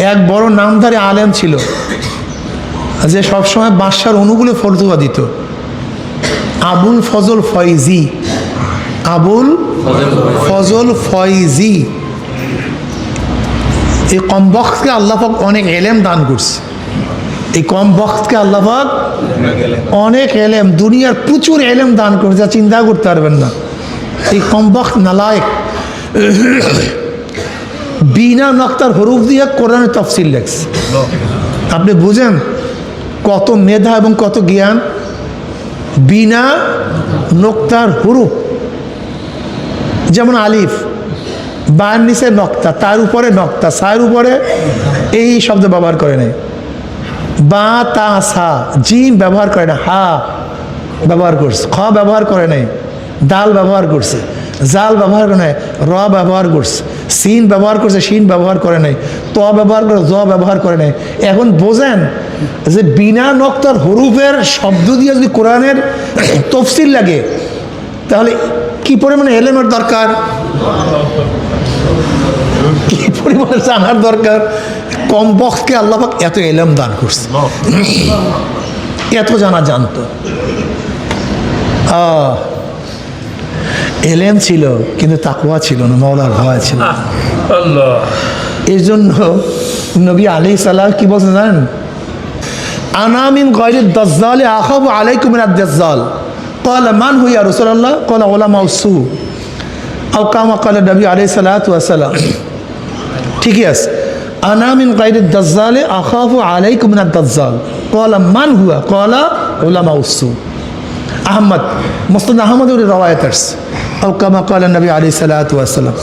এক বড় নামধারী আলেম ছিল যে সবসময় বাদশার অনুকূলে ফতোয়া দিত। আবুল ফজল ফয়জি, আবুল ফজল ফয়জি। এই কম বখতকে আল্লাহ পাক অনেক এলেম দান করছে। এই কম বখতকে আল্লাহ পাক অনেক এলেম, দুনিয়ার প্রচুর এলেম দান করছে, যা চিন্তা করতে পারবেন না। এই কম বখত নালায়েক বিনা নক্তার হরুফ দিয়ে কোরআনের তাফসীর লেখছে। আপনি বুঝেন কত মেধা এবং কত জ্ঞান। বিনা নক্তার হরুফ, যেমন আলিফ, বায়ের নিচে নক্তা, তার উপরে নক্তা, সায়ের উপরে এই শব্দ ব্যবহার করে নাই। বা তা সা, জিম ব্যবহার করে না, হা ব্যবহার করছে, খ ব্যবহার করে নাই, দাল ব্যবহার করছে, জাল ব্যবহার করে নাই, র ব্যবহার করছে, সিন ব্যবহার করছে, শিন ব্যবহার করে নাই, ত ব্যবহার করে, জ ব্যবহার করে নাই। এখন বোঝেন যে বিনা নক্তার হরুফের শব্দ দিয়ে যদি কোরআনের তফসিল লাগে তাহলে কি পরিমাণে এলেমের দরকার, কি পরিমাণে জানার দরকার। কম বখতকে আল্লাহ পাক এত এলেম দান করছে, এত জানা জানতো। এলেম ছিল কিন্তু তাকওয়া ছিল না, মওলার ভয় ছিল। এই জন্য নবী আলাইহিস সালাম কি বলছেন জানেন? আনা মিন গায়রি দাজ্জাল আখাফু আলাইকুম মিনাদ দাজ্জাল। قال من هو يا رسول الله؟ قال علماء السوء أو كما قال النبي عليه الصلاة والسلام। ঠিকই আছে। আনা মিন গায়রি দাজ্জাল আখাফু আলাইকুম মিনাদ দাজ্জাল। قال من هو؟ قال علماء السوء। আহমদ, মুসনাদ আহমদের রওয়ায়াত আছে। أو كما قال النبي عليه الصلاة والسلام।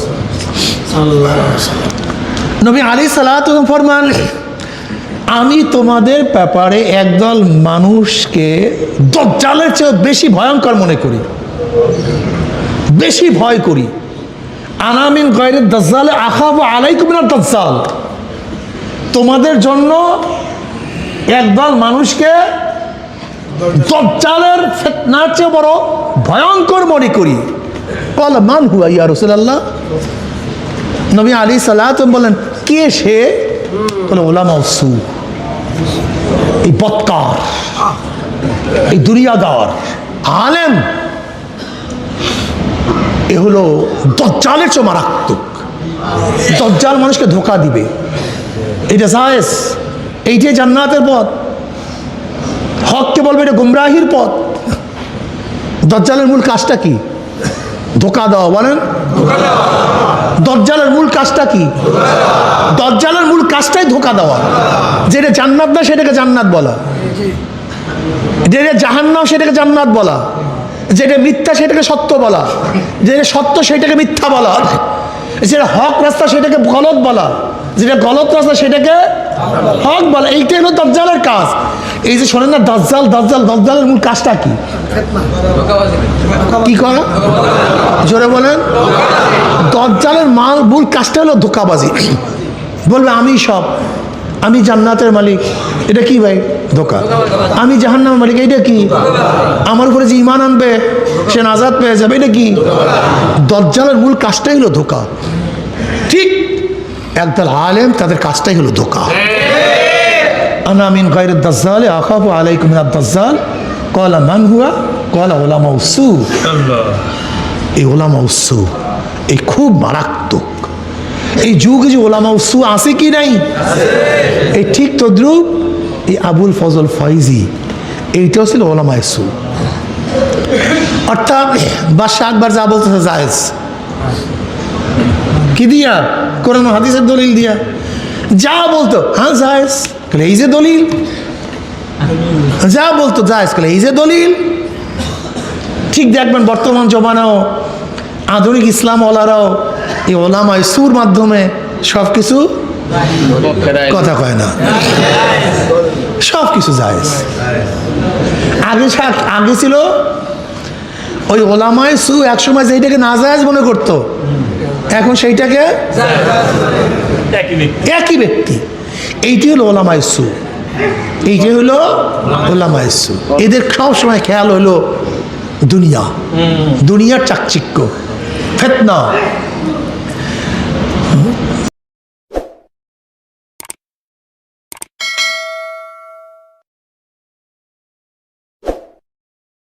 নবী আলাইহিস সালাতু ওয়াস সালাম ফরমান, আমি তোমাদের ব্যাপারে একদল মানুষকে দাজ্জালের চেয়ে বেশি ভয়ঙ্কর মনে করি, বেশি ভয় করি। আনা মিন গায়রি দাজ্জাল আখাফু আলাইকুম মিনাদ দাজ্জাল। তোমাদের জন্য একদল মানুষকে দাজ্জালের ফিতনার চেয়ে বড় ভয়ঙ্কর মনে করি। قال من هو يا رسول الله؟ নবী আলাইহিস সালাতু বলেন, কে সে? বলে উলামা উসু, এই বদকার, এই দুনিয়াদার আলেম, এ হলো দাজ্জালের চেয়ে মারাত্মক। দাজ্জাল মানুষকে ধোঁকা দিবে, এটা জায়েজ, এইটাই জান্নাতের পথ। হককে বলবে এটা গুমরাহির পথ। দাজ্জালের মূল কাজটা কি? ধোঁকা দেওয়া। বলেন, দাজ্জালের মূল কাজটা কি? দাজ্জালের মূল কাজটাই ধোঁকা দেওয়া। যেটা জান্নাত না সেটাকে জান্নাত বলা, যেটা জাহান্নাম সেটাকে জান্নাত বলা, যেটা মিথ্যা সেটাকে সত্য বলা, যেটা সত্য সেটাকে মিথ্যা বলা, যেটা হক রাস্তা সেটাকে গলত বলা, যেটা গলত রাস্তা সেটাকে হক বলা। এইটাই হলো দাজ্জালের কাজ। এই যে শোনেন না দাজ্জাল দাজ্জাল, দাজ্জালের মূল কাজটা কি? কি করা? জোরে বলেন। দাজ্জালের মূল কাজটা হলো ধোঁকাবাজি। বলবে আমি সব, আমি জান্নাতের মালিক, এটা কি ভাই? ধোঁকা। আমি জাহান্নামের মালিক, এটা কি? আমার উপরে যে ঈমান আনবে সে নাজাত পেয়ে যাবে, এটা কি? দাজ্জালের মূল কাজটাই হলো ধোঁকা। ঠিক একদল আলেম, তাদের কাজটাই হলো ধোঁকা। আনা মিন গায়রি দাজ্জাল আখাফু আলাইকুম মিনাদ দাজ্জাল। قال من هو؟ قال علماء السوء। এই উলামা উসু এই খুব মারাত্মক। এই যুগে যে উলামা উসু আছে কি নাই? এই ঠিক তদ্রুপ এই আবুল ফজল ফয়জি, এইটাও ছিল উলামা উসু। অর্থাৎ বাদশাহ আকবর যা বলতেছে জায়েজ, কি দিয়া? কোরআন হাদিসের দলিল দিয়া। যা বলতো হ্যাঁ জায়েজ, এই যে দলিল। যা বলতো জায়েজ, এই যে দলিল। ঠিক দেখবেন বর্তমান জমানাও আধুনিক ইসলাম ওলারাও এই ওলামা উসুর মাধ্যমে সব কিছু কথা কয় না, সব কিছু জায়েজ। আগে ছিল ওই ওলামা উসু একসময় যেটাকে না জায়েজ মনে করতো, এখন সেইটাকে একই ব্যক্তি। এইটি হলো ওলামা উসু, এইটাই হলো ওলামা উসু। এদের সব সময় খেয়াল হলো দুনিয়া, দুনিয়ার চাকচিক্য, ফিতনা।